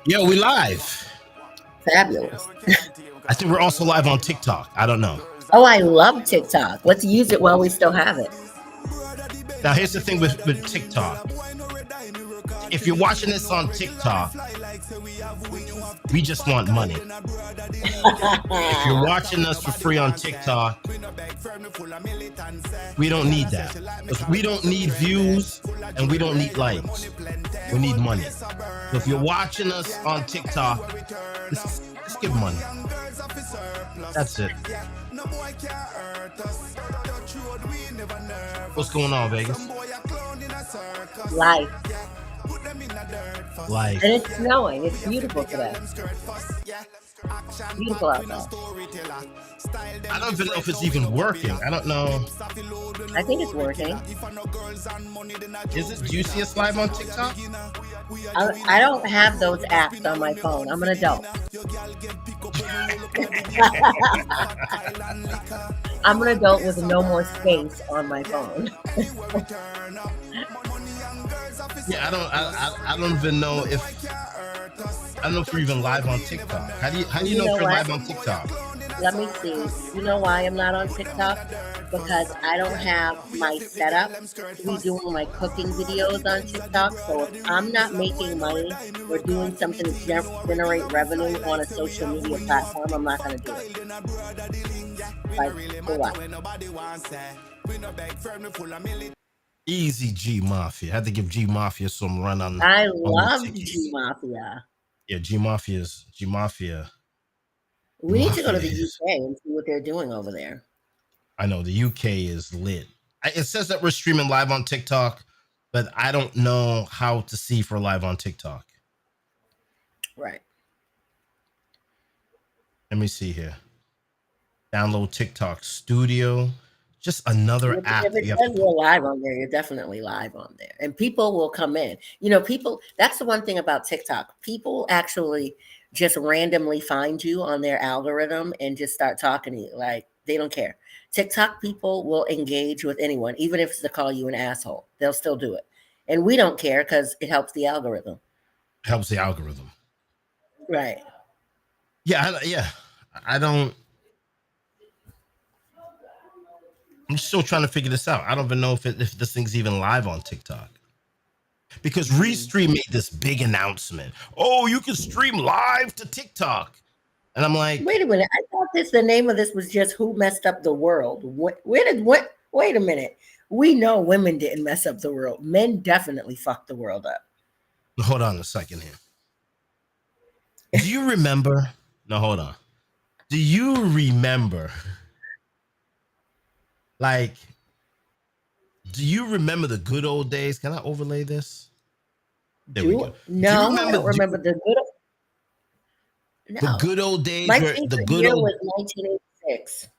Yo, we live. Fabulous. I think we're also live on TikTok. I don't know. Oh, I love TikTok. Let's use it while we still have it. Now, here's the thing with TikTok. If you're watching this on TikTok, we just want money. If you're watching us for free on TikTok, we don't need that. Because we don't need views and we don't need likes. We need money. So if you're watching us on TikTok, just give money. That's it. What's going on, Vegas? Life. Life. And it's snowing. It's beautiful today. Beautiful outside. I don't even know if it's even working. I don't know. I think it's working. Is it juiciest live on TikTok? I don't have those apps on my phone. I'm an adult. I'm an adult with no more space on my phone. Yeah, I don't even know if I don't know if we're even live on TikTok. How do you know if you're live on TikTok? Let me see. You know why I'm not on TikTok? Because I don't have my setup to be doing my cooking videos on TikTok. So if I'm not making money or doing something to generate revenue on a social media platform, I'm not going to do it. Like, for what? Easy G Mafia. Had to give G Mafia some run on. I love G Mafia. Yeah, G Mafia. We need to go to the UK and see what they're doing over there. I know the UK is lit. It says that we're streaming live on TikTok, but I don't know how to see if we're live on TikTok. Right. Let me see here. Download TikTok Studio. Just another app. If it says you're live on there, you're definitely live on there. And people will come in. You know, people, that's the one thing about TikTok. People actually just randomly find you on their algorithm and just start talking to you. Like, they don't care. TikTok people will engage with anyone, even if it's to call you an asshole. They'll still do it. And we don't care because it helps the algorithm. Helps the algorithm. Right. Yeah, I don't. I'm still trying to figure this out. I don't even know if this thing's even live on TikTok. Because Restream made this big announcement. Oh, you can stream live to TikTok. And I'm like, wait a minute. I thought the name of this was just Who Messed Up the World. Wait a minute. We know women didn't mess up the world. Men definitely fucked the world up. Hold on a second here. Do you remember? No, hold on. Do you remember? Like, do you remember the good old days? Can I overlay this? There we go. No, I don't remember the good. No. The good old days. My favorite year was 1986.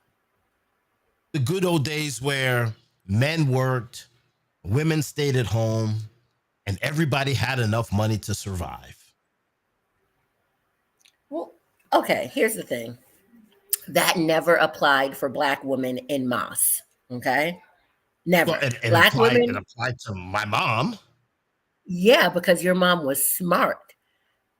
The good old days where men worked, women stayed at home, and everybody had enough money to survive. Well, okay, here's the thing. That never applied for Black women en masse. Okay? Never. Well, Black women. It applied to my mom. Yeah, because your mom was smart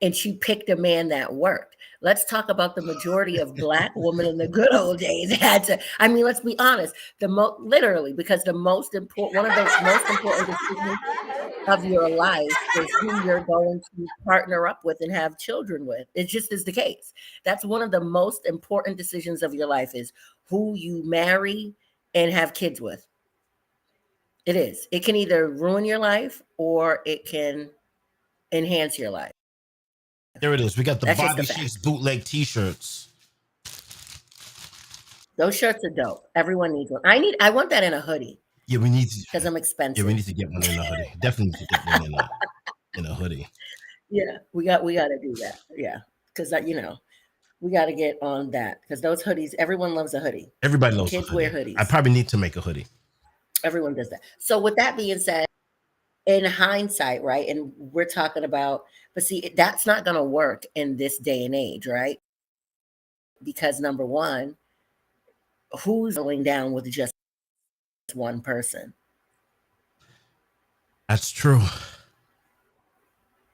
and she picked a man that worked. Let's talk about the majority of Black women in the good old days had to. I mean, let's be honest. Literally, because one of those most important decisions of your life is who you're going to partner up with and have children with. It just is the case. That's one of the most important decisions of your life is who you marry and have kids with. It is. It can either ruin your life or it can enhance your life. There it is. We got the Bobby Shakes bootleg t-shirts. Those shirts are dope. Everyone needs one. I want that in a hoodie. Yeah, we need to, because I'm expensive. Yeah, we need to get one in a hoodie. Definitely need to get one in a hoodie. Yeah, we got to do that. Yeah, because we got to get on that because those hoodies. Everyone loves a hoodie. Everybody loves kids a hoodie. wear hoodies. I probably need to make a hoodie. Everyone does that. So with that being said, in hindsight, right, and we're talking about, but see, that's not going to work in this day and age, right? Because number one, who's going down with just one person? That's true.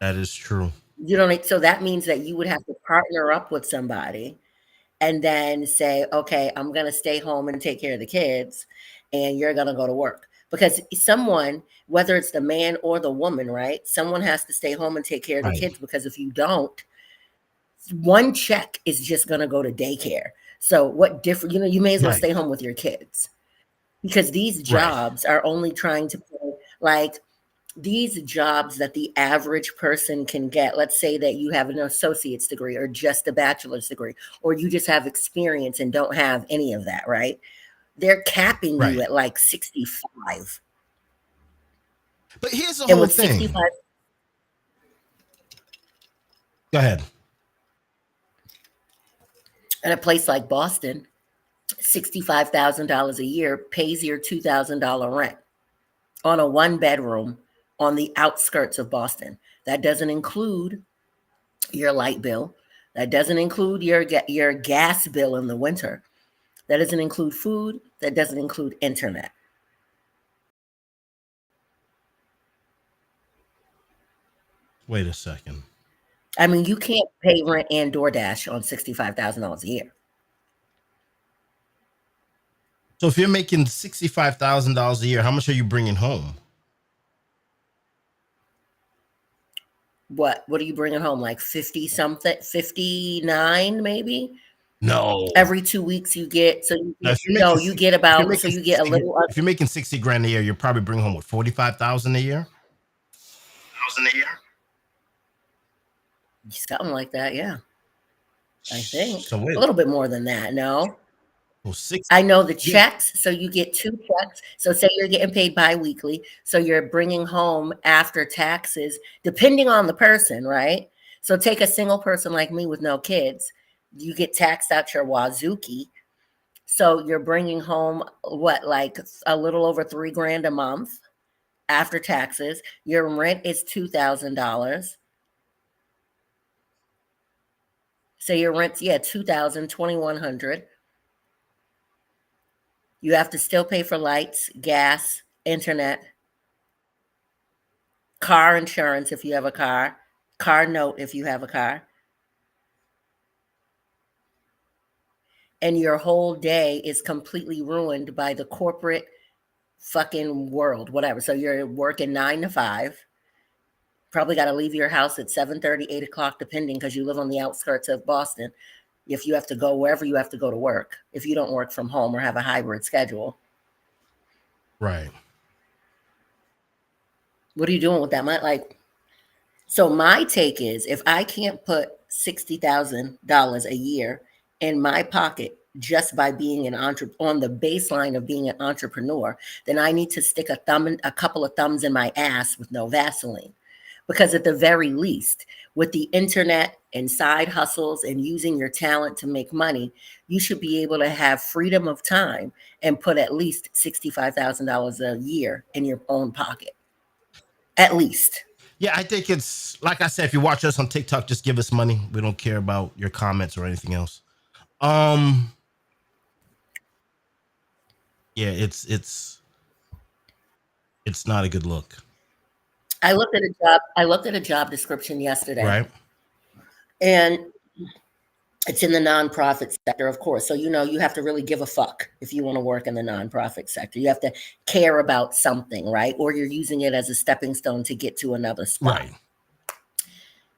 That is true. You don't. So that means that you would have to partner up with somebody and then say, okay, I'm going to stay home and take care of the kids, and you're going to go to work. Because someone, whether it's the man or the woman, right? Someone has to stay home and take care of the Right. kids, because if you don't, one check is just going to go to daycare. So what different, you may as well Right. stay home with your kids, because these Right. jobs are only trying to pay, like, these jobs that the average person can get. Let's say that you have an associate's degree or just a bachelor's degree, or you just have experience and don't have any of that, right? They're capping you Right. at like 65. But here's the And whole with thing. 65, Go ahead. at a place like Boston, $65,000 a year pays your $2,000 rent on a one bedroom on the outskirts of Boston. That doesn't include your light bill. That doesn't include your gas bill in the winter. That doesn't include food. That doesn't include internet. Wait a second. I mean, you can't pay rent and DoorDash on $65,000 a year. So if you're making $65,000 a year, how much are you bringing home? What are you bringing home? Like 50 something, 59 maybe? No. Every 2 weeks you get, so Now, you get, no, you get if you're about, so making you get a 60, little, if you're making 60 grand a year, you're probably bringing home what, 45,000 a year? something like that, yeah. I think So a wait. little bit more than that. No, Well, I know the yeah. checks. So you get two checks. So say you're getting paid biweekly. So you're bringing home after taxes, depending on the person, right? So take a single person like me with no kids. You get taxed out your wazookie. So you're bringing home what, like a little over 3 grand a month after taxes. Your rent is $2,000. So your rent's, yeah, 2,000, 2,100. You have to still pay for lights, gas, internet, car insurance if you have a car note if you have a car. And your whole day is completely ruined by the corporate fucking world, whatever. So you're working 9 to 5. Probably got to leave your house at 7:30, 8 o'clock, depending, because you live on the outskirts of Boston. If you have to go wherever you have to go to work, if you don't work from home or have a hybrid schedule. Right. What are you doing with that money? Like, so my take is, if I can't put $60,000 a year in my pocket just by being an entrepreneur, on the baseline of being an entrepreneur, then I need to stick a couple of thumbs in my ass with no Vaseline. Because at the very least, with the internet and side hustles and using your talent to make money, you should be able to have freedom of time and put at least $65,000 a year in your own pocket. At least. Yeah, I think it's like I said, if you watch us on TikTok, just give us money. We don't care about your comments or anything else. Yeah, it's not a good look. I looked at a job description yesterday, Right. and it's in the nonprofit sector, of course. So you have to really give a fuck if you want to work in the nonprofit sector. You have to care about something, right? Or you're using it as a stepping stone to get to another spot. Right.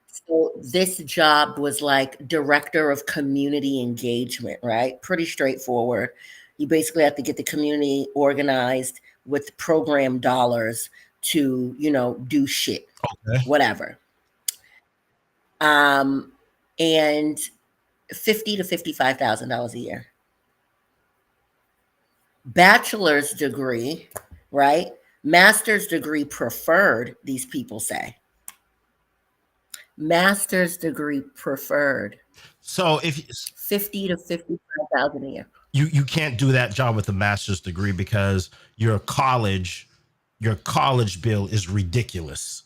So this job was like director of community engagement, right? Pretty straightforward. You basically have to get the community organized with program dollars to, do shit, Okay. whatever. And 50 to $55,000 a year. Bachelor's degree, right? Master's degree preferred, these people say. Master's degree preferred. So if 50 to 55,000 a year. you can't do that job with a master's degree because your college bill is ridiculous.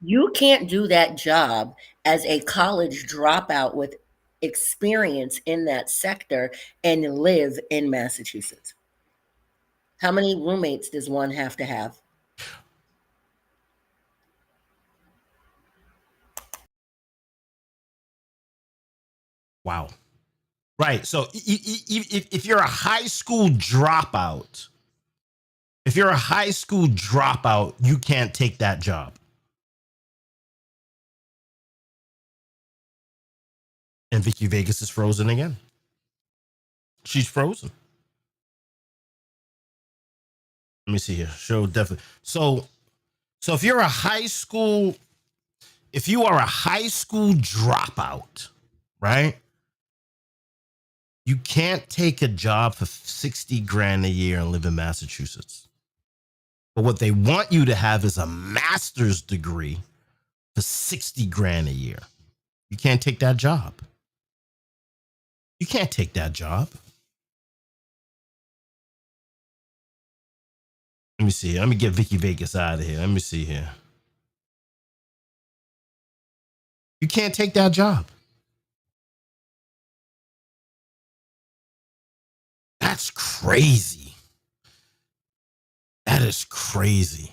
You can't do that job as a college dropout with experience in that sector and live in Massachusetts. How many roommates does one have to have? Wow. Right. So if you're a high school dropout, you can't take that job. And Vicky Vegas is frozen again. She's frozen. Let me see here. Show definitely. So if you are a high school dropout, right? You can't take a job for 60 grand a year and live in Massachusetts. But what they want you to have is a master's degree for 60 grand a year. You can't take that job. You can't take that job. Let me see. Let me get Vicky Vegas out of here. Let me see here. You can't take that job. That's crazy. That is crazy.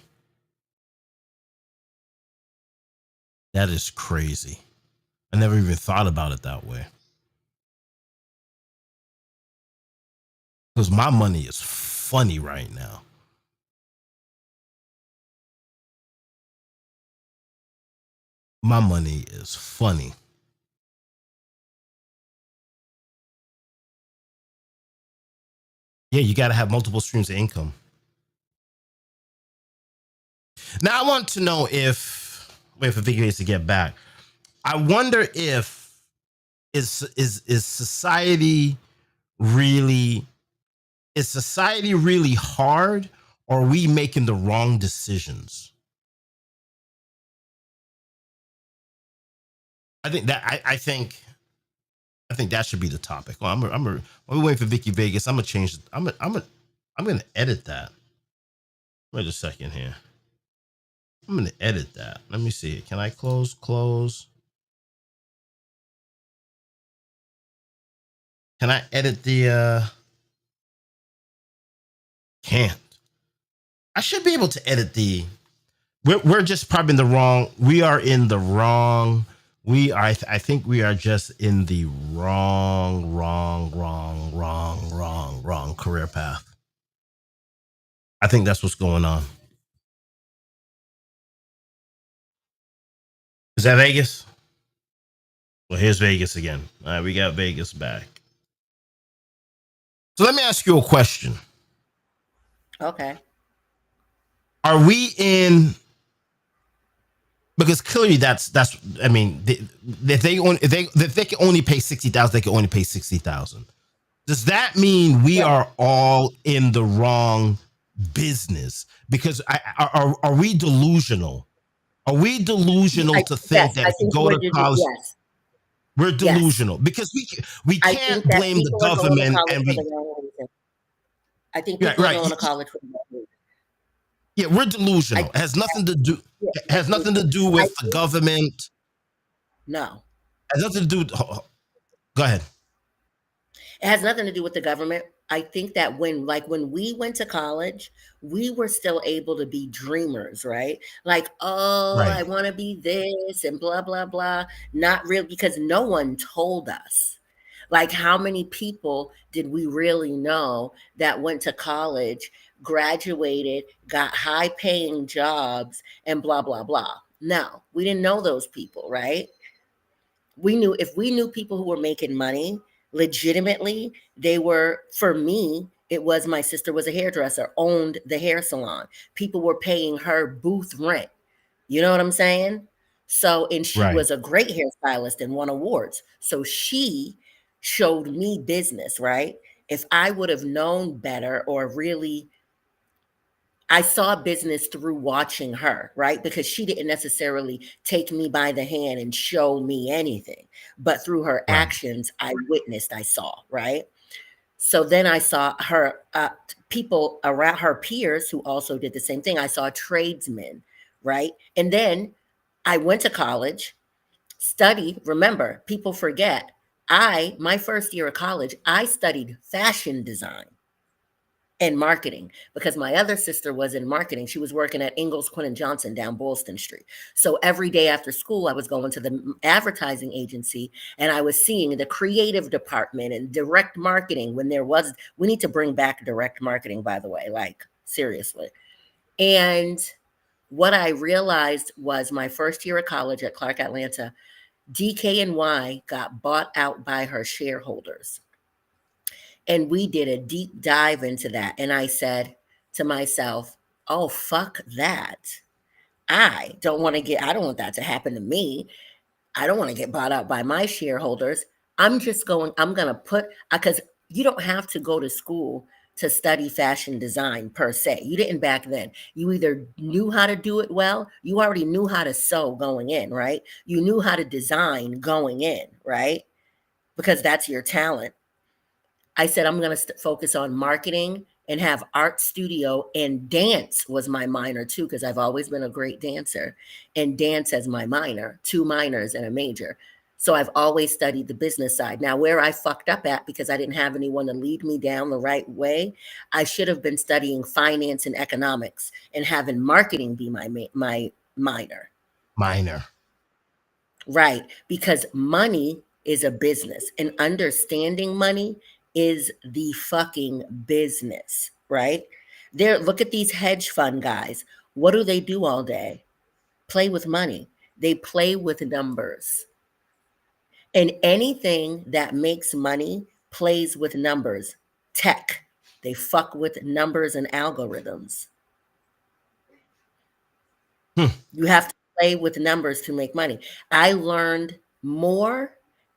That is crazy. I never even thought about it that way. Because my money is funny right now. My money is funny. Yeah, you got to have multiple streams of income. Now, I want to know if, wait for Vicky to get back. I wonder if is society really hard, or are we making the wrong decisions? I think that should be the topic. Well, I'm waiting for Vicky Vegas. I'm gonna change. I'm gonna edit that. Wait a second here. I'm gonna edit that. Let me see. Can I close? Can I edit the? Can't. I should be able to edit the. We're just probably in the wrong. We are in the wrong. I think we are just in the wrong career path. I think that's what's going on. Is that Vegas? Well, here's Vegas again. All right, we got Vegas back. So let me ask you a question. Okay. Are we in? Because clearly that's. I mean, if they can only pay 60,000, they can only pay 60,000. Does that mean we are all in the wrong business? Because are we delusional? Are we delusional to think that if you go to college? Yes. We're delusional because we can't blame the government and we. I think people are going to college for the wrong reason. Yeah, we're delusional. It has nothing to do. It has nothing to do with the government. No. It has nothing to do with. Go ahead. It has nothing to do with the government. I think that when we went to college, we were still able to be dreamers, right? Like, oh, Right. I want to be this and blah, blah, blah. Not real, because no one told us. Like, how many people did we really know that went to college, graduated, got high paying jobs, and blah, blah, blah? No, we didn't know those people, right? If we knew people who were making money legitimately, they were, for me, it was my sister was a hairdresser, owned the hair salon. People were paying her booth rent. You know what I'm saying? So, and she was a great hairstylist and won awards. So she showed me business, right? If I would have known better, or really, I saw business through watching her, right? Because she didn't necessarily take me by the hand and show me anything, but through her actions, I witnessed, I saw, right? So then I saw her, people around her peers who also did the same thing. I saw tradesmen, right? And then I went to college, studied. Remember, people forget, my first year of college, I studied fashion design. and marketing, because my other sister was in marketing. She was working at Ingalls Quinn and Johnson down Boylston Street. So every day after school, I was going to the advertising agency and I was seeing the creative department and direct marketing when we need to bring back direct marketing, by the way, like seriously. And what I realized was my first year of college at Clark Atlanta, DKNY got bought out by her shareholders. And we did a deep dive into that. And I said to myself, oh, fuck that. I don't want that to happen to me. I don't want to get bought out by my shareholders. I'm going to because you don't have to go to school to study fashion design per se. You didn't back then. You either knew how to do it well, you already knew how to sew going in, right? You knew how to design going in, right? Because that's your talent. I said, I'm going to focus on marketing and have art studio, and dance was my minor too, because I've always been a great dancer, and dance as my minor, 2 minors and a major. So I've always studied the business side. Now, where I fucked up at, because I didn't have anyone to lead me down the right way, I should have been studying finance and economics and having marketing be my minor. Minor. Right, because money is a business, and understanding money is the fucking business, right? Look at these hedge fund guys. What do they do all day? Play with money. They play with numbers. And anything that makes money plays with numbers. Tech, they fuck with numbers and algorithms. You have to play with numbers to make money. I learned more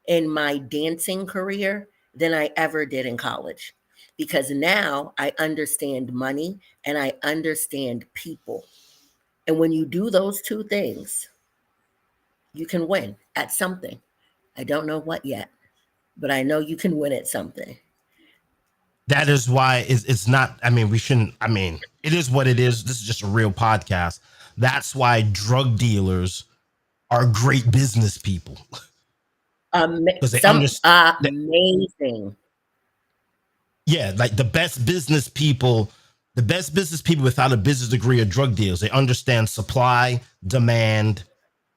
in my dancing career than I ever did in college, because now I understand money and I understand people. And when you do those 2 things, you can win at something. I don't know what yet, but I know you can win at something. That is why it's not, I mean, we shouldn't, I mean, it is what it is. This is just a real podcast. That's why drug dealers are great business people. Because they understand. Amazing. Yeah, like the best business people without a business degree are drug dealers. They understand supply, demand,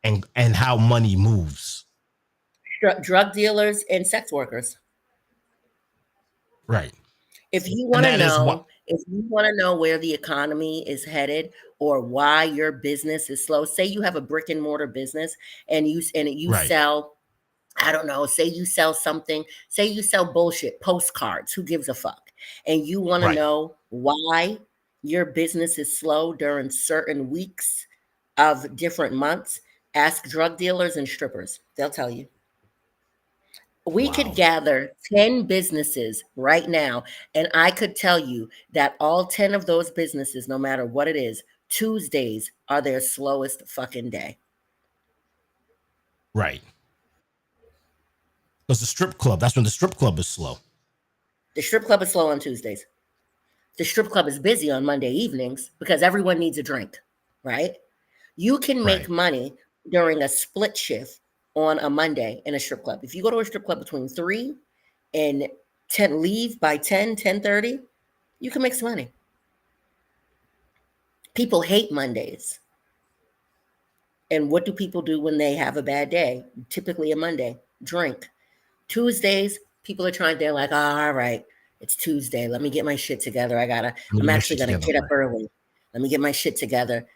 and how money moves. Drug dealers and sex workers. Right. If you want to know where the economy is headed or why your business is slow, say you have a brick and mortar business and you Right. sell, I don't know, say you sell something, say you sell bullshit, postcards, who gives a fuck? And you want to know why your business is slow during certain weeks of different months, ask drug dealers and strippers. They'll tell you. We could gather 10 businesses right now, and I could tell you that all 10 of those businesses, no matter what it is, Tuesdays are their slowest fucking day. Right. Because the strip club, that's when the strip club is slow. The strip club is slow on Tuesdays. The strip club is busy on Monday evenings because everyone needs a drink, right? You can make money during a split shift on a Monday in a strip club. If you go to a strip club between 3 and 10, leave by 10:30, you can make some money. People hate Mondays. And what do people do when they have a bad day? Typically a Monday, drink. Tuesdays, people are they're like, oh, all right, it's Tuesday. Let me get my shit together. I'm actually going to get up early. Let me get my shit together.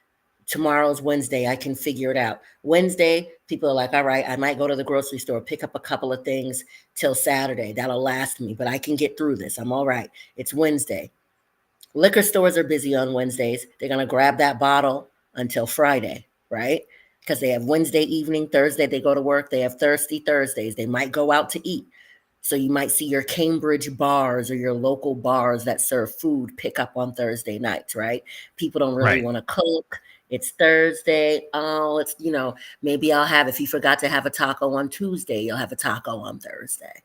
Tomorrow's Wednesday. I can figure it out. Wednesday, people are like, all right, I might go to the grocery store, pick up a couple of things till Saturday. That'll last me, but I can get through this. I'm all right. It's Wednesday. Liquor stores are busy on Wednesdays. They're going to grab that bottle until Friday, right? Because they have Wednesday evening, Thursday, they go to work. They have Thirsty Thursdays. They might go out to eat. So you might see your Cambridge bars or your local bars that serve food pick up on Thursday nights, right? People don't really want to cook. It's Thursday. Oh, it's, maybe if you forgot to have a taco on Tuesday, you'll have a taco on Thursday.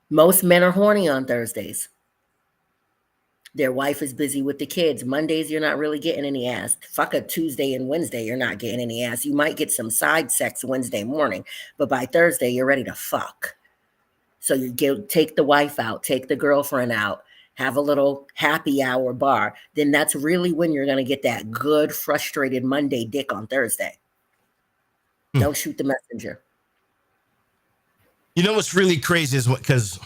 Most men are horny on Thursdays. Their wife is busy with the kids. Mondays, you're not really getting any ass. Fuck a Tuesday and Wednesday, you're not getting any ass. You might get some side sex Wednesday morning, but by Thursday, you're ready to fuck. So you take the wife out, take the girlfriend out, have a little happy hour bar, then that's really when you're going to get that good, frustrated Monday dick on Thursday. Don't shoot the messenger. You know what's really crazy is because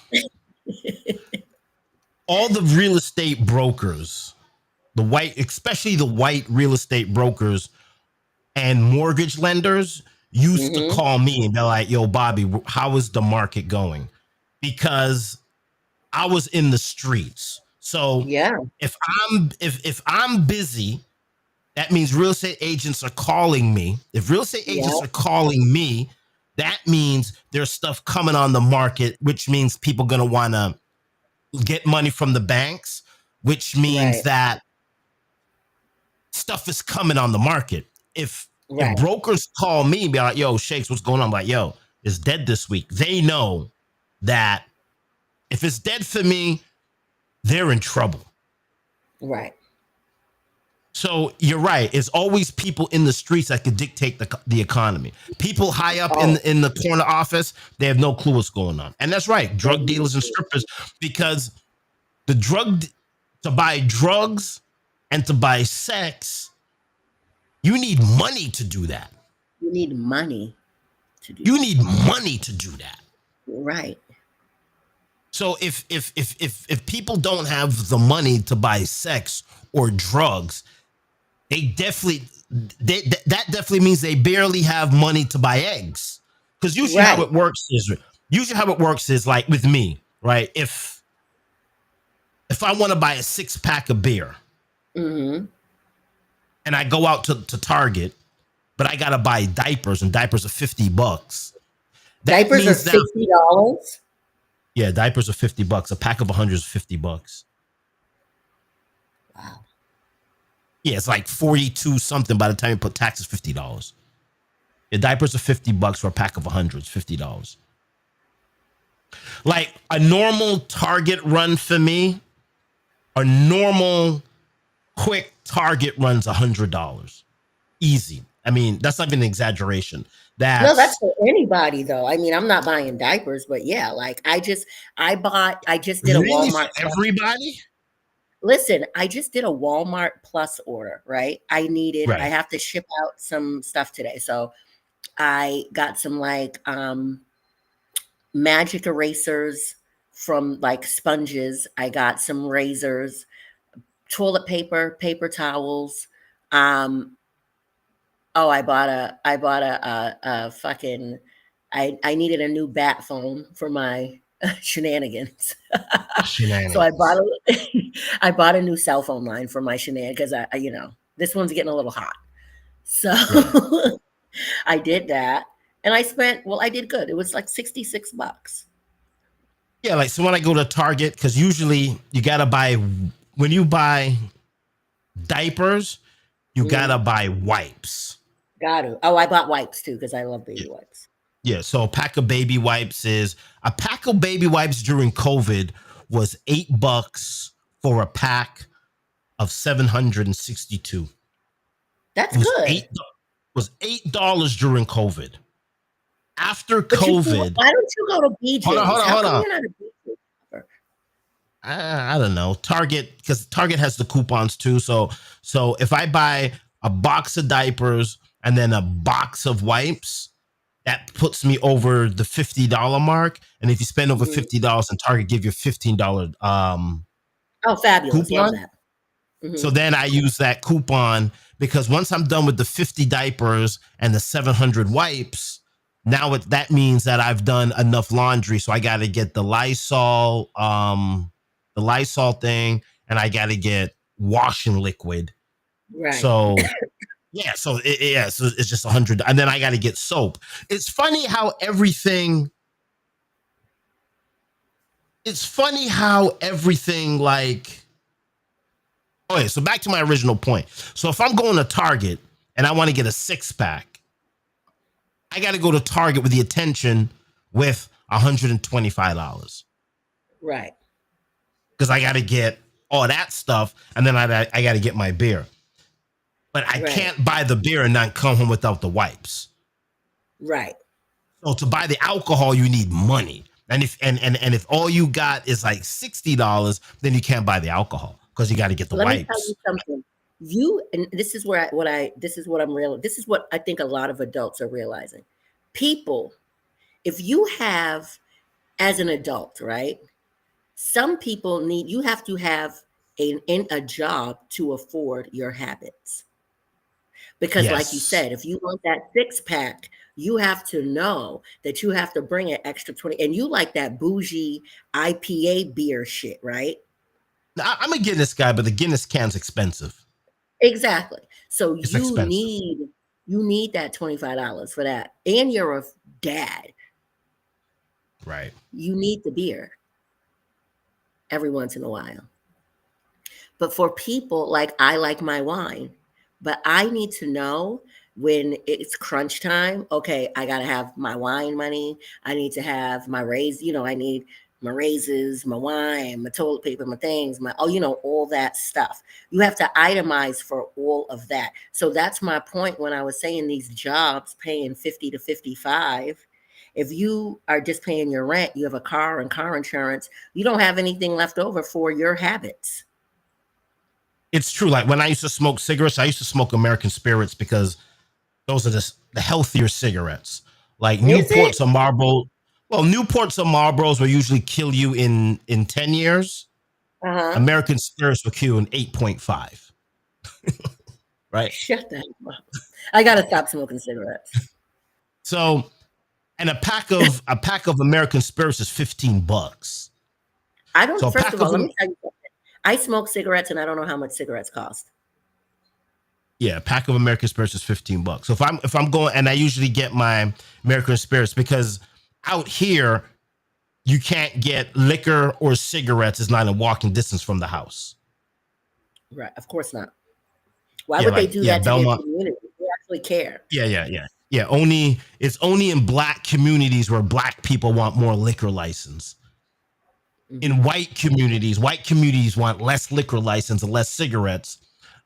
all the real estate brokers, especially the white real estate brokers and mortgage lenders used to call me and they're like, yo, Bobby, how is the market going? Because I was in the streets. So if I'm busy, that means real estate agents are calling me. If real estate agents are calling me, that means there's stuff coming on the market, which means people going to want to get money from the banks, which means that stuff is coming on the market. If brokers call me and be like, yo, Shakes, what's going on? I'm like, yo, it's dead this week. They know that if it's dead for me, they're in trouble. Right. So you're right. It's always people in the streets that could dictate the economy. People high up in the corner office, they have no clue what's going on. And that's right. Drug dealers and strippers, because to buy drugs and to buy sex, you need money to do that. You need money to do that. Right. So if people don't have the money to buy sex or drugs, that definitely means they barely have money to buy eggs. Because usually how it works is like with me, right? If I want to buy a 6-pack of beer, and I go out to Target, but I gotta buy diapers, and diapers are $50. Diapers are $50? Yeah, diapers are $50. A pack of 100 is $50. Wow. Yeah, it's like 42 something by the time you put taxes, $50. Yeah, diapers are $50 for a pack of 100, it's $50. Like a normal Target run for me, a normal quick Target run's $100. Easy. I mean, that's not even an exaggeration. That's for anybody though. I mean, I'm not buying diapers, but yeah, like I just did a Walmart. For everybody? Listen, I just did a Walmart Plus order, right? I have to ship out some stuff today. So I got some like magic erasers from like sponges. I got some razors, toilet paper, paper towels. I bought a fucking, I needed a new bat phone for my shenanigans. So I bought a new cell phone line for my shenanigans because this one's getting a little hot. So I did that and I did good. It was like $66. Yeah, like so when I go to Target, because usually you gotta buy, when you buy diapers, you gotta buy wipes. Got to. Oh, I bought wipes too because I love baby wipes. Yeah, so a pack of baby wipes during COVID was $8 for a pack of 762. That's good. It was $8 during COVID. After COVID, why don't you go to BJ's? Hold on. You're not a BJ's shopper? I don't know. Target, because Target has the coupons too. So if I buy a box of diapers and then a box of wipes, that puts me over the $50 mark. And if you spend over $50 in Target, give you a $15 fabulous. coupon. Love that. So then I use that coupon because once I'm done with the 50 diapers and the 700 wipes, now that means that I've done enough laundry. So I got to get the Lysol thing, and I got to get washing liquid. Right. So so it's just 100, and then I got to get soap. It's funny how everything like. Okay, so back to my original point. So if I'm going to Target and I want to get a 6-pack, I got to go to Target with the attention with $125. Right. Because I got to get all that stuff, and then I got to get my beer. But I can't buy the beer and not come home without the wipes. Right. So to buy the alcohol, you need money. And if all you got is like $60, then you can't buy the alcohol because you got to get the Let me tell you wipes. something. And this is this is what I'm real. This is what I think a lot of adults are realizing. People, if you have as an adult, right? Some people you have to have a job to afford your habits. Because, like you Yes. said, if you want that six pack, you have to know that you have to bring an extra 20. And you like that bougie IPA beer shit, right? Now, I'm a Guinness guy, but the Guinness can's expensive. Exactly. So It's expensive. you need that $25 for that. And you're a dad. Right. You need the beer every once in a while. But for people like I like my wine, but I need to know when it's crunch time. Okay, I got to have my wine money. I need to have my I need my raises, my wine, my toilet paper, my things, all that stuff. You have to itemize for all of that. So that's my point when I was saying these jobs paying 50 to 55. If you are just paying your rent, you have a car and car insurance, you don't have anything left over for your habits. It's true. Like when I used to smoke cigarettes, I used to smoke American Spirits because those are the healthier cigarettes. Like Is it? Newports or Marlboro. Well, Newports or Marlboros will usually kill you in 10 years. Uh-huh. American Spirits will kill you in 8.5. Right. Shut that up. I gotta stop smoking cigarettes. So, and a pack of American Spirits is $15. I So don't, a first pack of of all, let me tell you something. I smoke cigarettes and I don't know how much cigarettes cost. Yeah, a pack of American Spirits is $15. So if I'm going, and I usually get my American Spirits because out here you can't get liquor or cigarettes. It's not in walking distance from the house. Right. Of course not. Why Yeah, would they like do yeah, that to their Belmont. community? They actually care. Yeah. It's only in black communities where black people want more liquor license. Mm-hmm. In white communities want less liquor license and less cigarettes.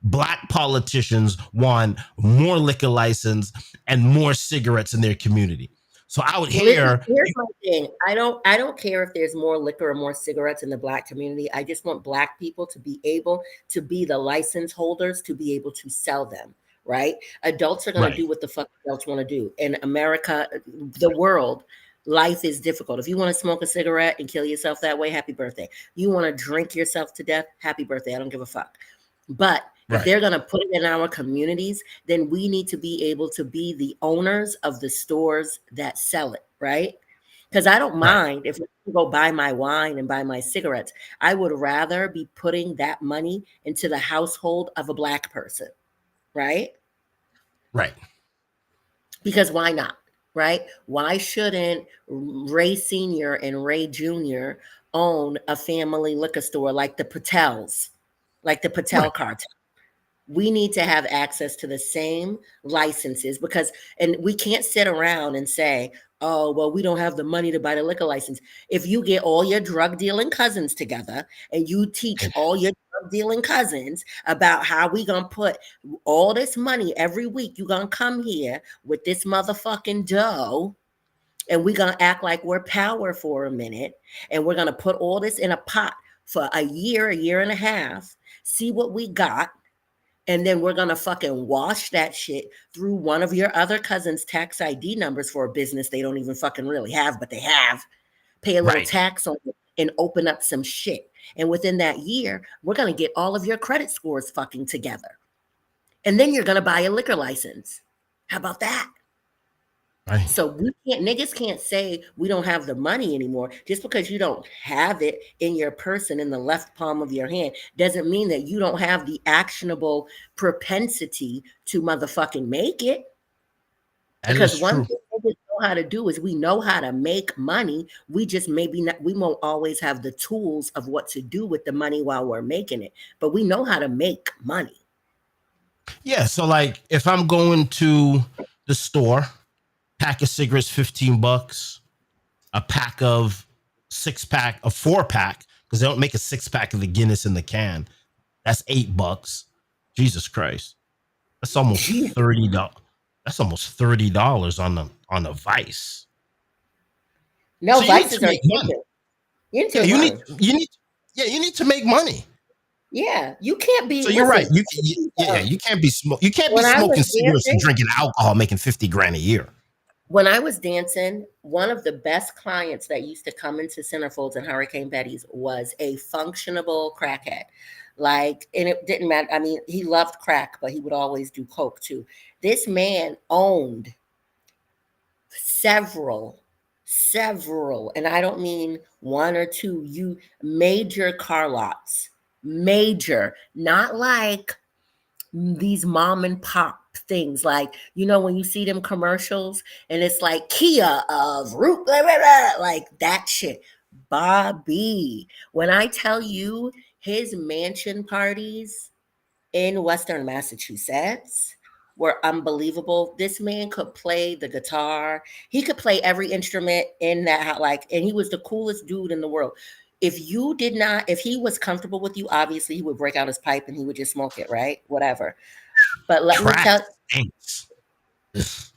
Black politicians want more liquor license and more cigarettes in their community. So out Well, listen, here, here's my thing. I don't care if there's more liquor or more cigarettes in the black community. I just want black people to be able to be the license holders to be able to sell them. Right? Adults are going to right, do what the fuck adults want to do. In America, the world, life is difficult. If you want to smoke a cigarette and kill yourself that way, happy birthday. You want to drink yourself to death, happy birthday. I don't give a fuck. But if right, they're going to put it in our communities, then we need to be able to be the owners of the stores that sell it, right? Because I don't right, mind if I go buy my wine and buy my cigarettes. I would rather be putting that money into the household of a black person, right? right. Because why not, right? Why shouldn't Ray Sr. and Ray Jr. own a family liquor store like the Patels, like the Patel Right. cartel? We need to have access to the same licenses because, and we can't sit around and say, oh, well, we don't have the money to buy the liquor license. If you get all your drug dealing cousins together and you teach And all your drug dealing cousins about how we gonna put all this money every week, you gonna come here with this motherfucking dough and we gonna act like we're power for a minute and we're gonna put all this in a pot for a year and a half, see what we got, and then we're going to fucking wash that shit through one of your other cousin's tax ID numbers for a business they don't even fucking really have, but they have. Pay a little right. tax on it and open up some shit. And within that year, we're going to get all of your credit scores fucking together. And then you're going to buy a liquor license. How about that? Right. So niggas can't say we don't have the money anymore. Just because you don't have it in your person in the left palm of your hand doesn't mean that you don't have the actionable propensity to motherfucking make it. That Because is one true. thing niggas know how to do is we know how to make money. We just maybe not, we won't always have the tools of what to do with the money while we're making it. But we know how to make money. Yeah. So like if I'm going to the store, pack of cigarettes, $15. A pack of a 4 pack, because they don't make a 6 pack of the Guinness in the can. That's $8. Jesus Christ. That's almost $30. That's almost $30 on the Vice. No, So you need vices to are make money. addictive. You need to Yeah, make money. you need to make money. Yeah, you can't be. So you're right. Listen, You can't be when I was smoking cigarettes and dancing, drinking alcohol, making 50 grand a year. when I was dancing, one of the best clients that used to come into Centerfolds and Hurricane Betty's was a functionable crackhead. Like, and it didn't matter. I mean, he loved crack, but he would always do coke too. This man owned several, several, and I don't mean one or two, you major car lots, major, not like these mom and pop things, like, you know, when you see them commercials and it's like Kia of Root, blah, blah, blah, like that shit. Bobby, when I tell you his mansion parties in Western Massachusetts were unbelievable. This man could play the guitar. He could play every instrument in that like, and he was the coolest dude in the world. If he was comfortable with you, obviously he would break out his pipe and he would just smoke it, right? Whatever. But let me Crack tell, stinks.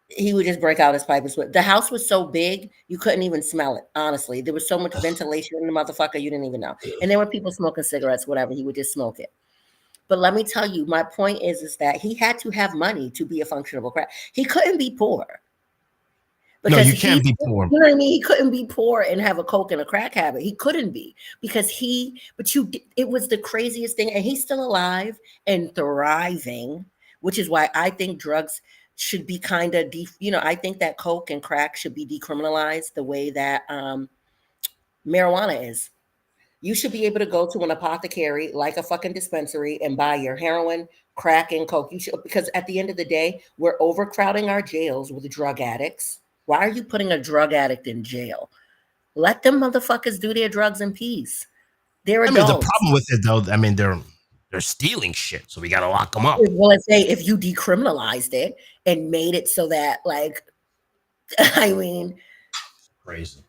he would just break out his pipe and smoke. The house was so big you couldn't even smell it. Honestly, there was so much ventilation in the motherfucker you didn't even know. And there were people smoking cigarettes, whatever. He would just smoke it. But let me tell you, my point is that he had to have money to be a functional crack. He couldn't be poor. No, Because you can't be poor. you know what I mean? He couldn't be poor and have a coke and a crack habit. He couldn't be because it was the craziest thing. And he's still alive and thriving, which is why I think drugs should be kind of, I think that coke and crack should be decriminalized the way that marijuana is. You should be able to go to an apothecary like a fucking dispensary and buy your heroin, crack, and coke. You should, because at the end of the day, we're overcrowding our jails with drug addicts. Why are you putting a drug addict in jail? Let them motherfuckers do their drugs in peace. They're I mean, the adults. problem with it though, I mean, they're stealing shit, so we gotta lock them up. Well, if you decriminalized it and made it so that, like, I mean, Crazy.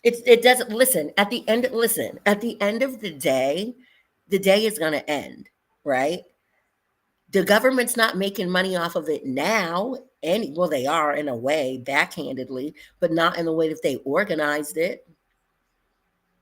it doesn't listen at the end of the day is going to end, right? The government's not making money off of it now, and well, they are in a way, backhandedly, but not in the way that they organized it.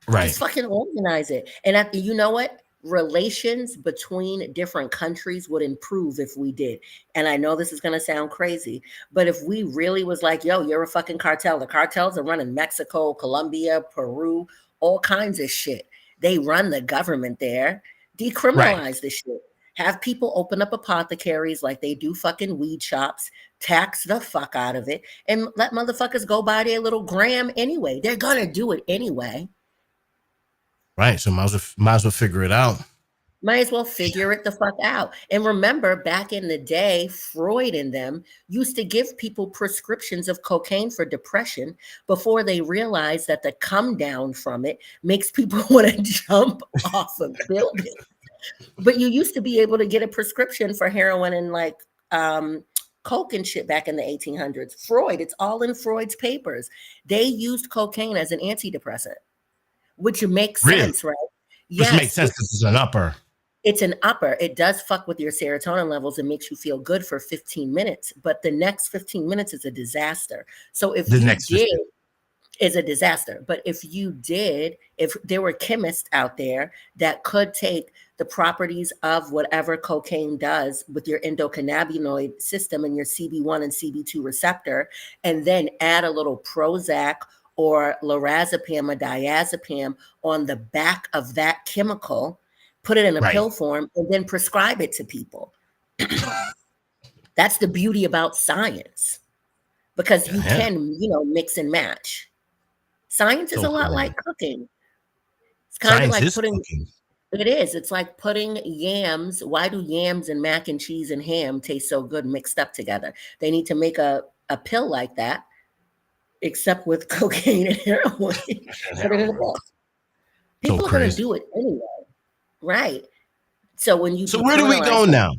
Right. Just fucking organize it. And you know what? Relations between different countries would improve if we did. And I know this is going to sound crazy, but if we really was like, yo, you're a fucking cartel. The cartels are running Mexico, Colombia, Peru, all kinds of shit. They run the government there. Decriminalize the shit. Have people open up apothecaries like they do fucking weed shops, tax the fuck out of it, and let motherfuckers go buy their little gram anyway. They're going to do it anyway. Right. So might as well figure it out. Might as well figure it the fuck out. And remember, back in the day, Freud and them used to give people prescriptions of cocaine for depression before they realized that the come down from it makes people want to jump off a building. But you used to be able to get a prescription for heroin and like coke and shit back in the 1800s. Freud, it's all in Freud's papers. They used cocaine as an antidepressant, which makes sense, right? Yes, which makes sense because it's an upper. It's an upper. It does fuck with your serotonin levels and makes you feel good for 15 minutes, but the next 15 minutes is a disaster. So if is a disaster. But if there were chemists out there that could take the properties of whatever cocaine does with your endocannabinoid system and your CB1 and CB2 receptor, and then add a little Prozac or lorazepam or diazepam on the back of that chemical, put it in a pill form, and then prescribe it to people. That's the beauty about science, because you can, mix and match. Science is a lot like cooking. It's kind of like putting. It is. It's like putting yams. Why do yams and mac and cheese and ham taste so good mixed up together? They need to make a pill like that, except with cocaine and heroin. People are going to do it anyway. Right. So when you where do we go now?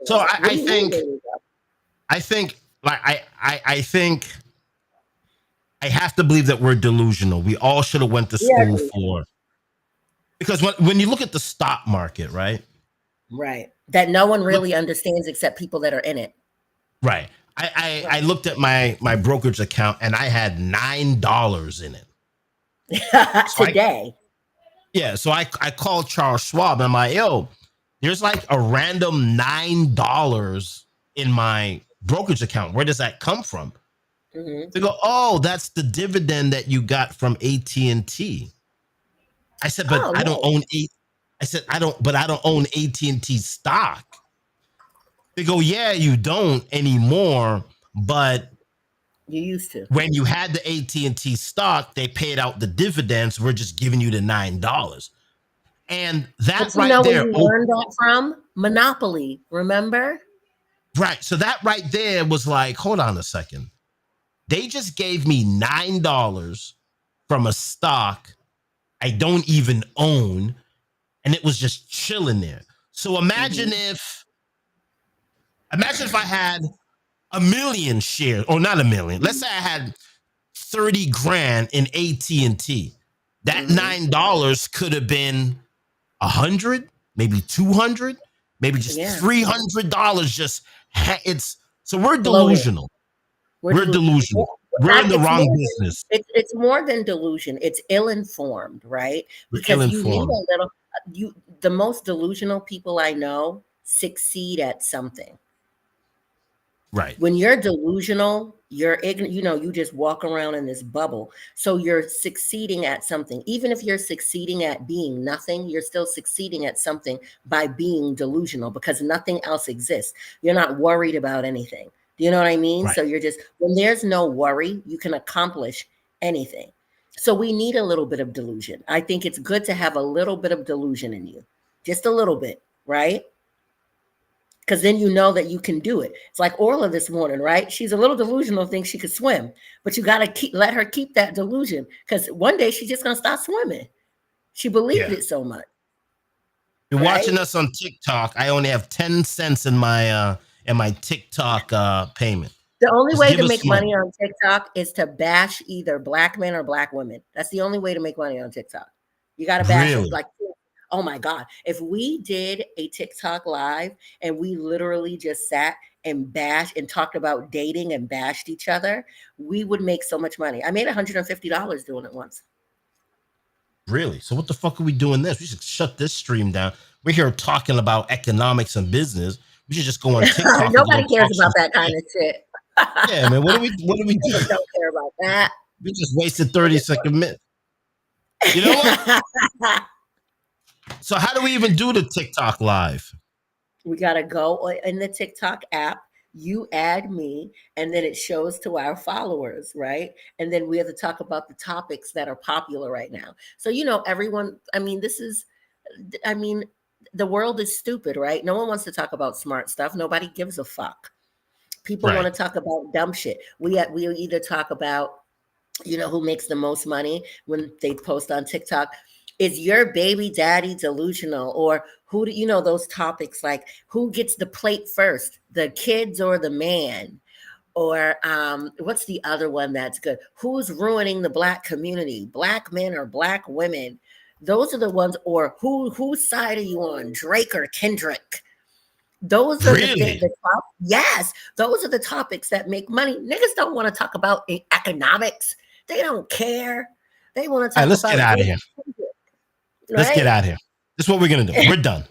So I think I have to believe that we're delusional. We all should have went to school for, because when you look at the stock market, right? Right. That no one really understands except people that are in it. Right. I looked at my brokerage account and I had $9 in it. So Today. so I called Charles Schwab and I'm like, yo, there's like a random $9 in my brokerage account. Where does that come from? Mm-hmm. They go, oh, that's the dividend that you got from AT&T. I said, but I don't own I don't own AT&T stock. They go, yeah, you don't anymore, but you used to. When you had the AT&T stock, they paid out the dividends. We're just giving you the $9. And that but you right know there. where you learned that from? Monopoly, remember? Right. So that right there was like, hold on a second. They just gave me $9 from a stock I don't even own, and it was just chilling there. So imagine if I had a million shares, or not a million. Let's say I had 30 grand in AT&T. That $9 could have been 100, maybe 200, maybe just $300. Just it's so we're delusional. We're delusional. We're in the wrong business. It's more than delusion. It's ill-informed, right? Because you need a little. The most delusional people I know succeed at something. Right. When you're delusional, you're ignorant, you just walk around in this bubble. So you're succeeding at something. Even if you're succeeding at being nothing, you're still succeeding at something by being delusional because nothing else exists. You're not worried about anything. Do you know what I mean? Right. So you're just, when there's no worry, you can accomplish anything. So we need a little bit of delusion. I think it's good to have a little bit of delusion in you, just a little bit, right? Because then you know that you can do it. It's like Orla this morning, right? She's a little delusional, thinks she could swim, but you got to let her keep that delusion because one day she's just going to start swimming. She believed it so much. You're watching us on TikTok. I only have 10 cents in my TikTok payment. The only way to make money on TikTok is to bash either black men or black women. That's the only way to make money on TikTok. You got to bash it like, oh my God, if we did a TikTok live and we literally just sat and bashed and talked about dating and bashed each other, we would make so much money. I made $150 doing it once. Really? So what the fuck are we doing this? We should shut this stream down. We're here talking about economics and business. We should just go on TikTok. Nobody cares about that kind of shit. Yeah, man. What do we do? Don't care about that. We just wasted 30-second minute. You know what? So how do we even do the TikTok live? We got to go in the TikTok app. You add me, and then it shows to our followers, right? And then we have to talk about the topics that are popular right now. So, everyone, the world is stupid, right? No one wants to talk about smart stuff. Nobody gives a fuck. People want to talk about dumb shit. We either talk about, who makes the most money when they post on TikTok. Is your baby daddy delusional? Or who do those topics like who gets the plate first, the kids or the man? Or what's the other one that's good? Who's ruining the black community, black men or black women? Those are the ones. Or whose side are you on, Drake or Kendrick? Those are the top. Yes, those are the topics that make money. Niggas don't want to talk about economics. They don't care. They want to talk let's get out of here. Let's get out of here. This is what we're going to do. We're done.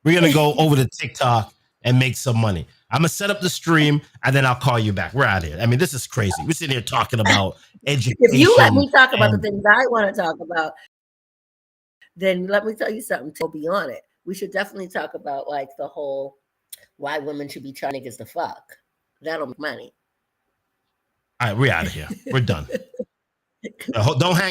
We're going to go over to TikTok and make some money. I'm going to set up the stream and then I'll call you back. We're out of here. I mean, this is crazy. We're sitting here talking about education. If you let me talk about the things I want to talk about, then let me tell you something to be on it. We should definitely talk about like the whole why women should be trying niggas to fuck. That'll make money. All right, we're out of here. We're done. Don't hang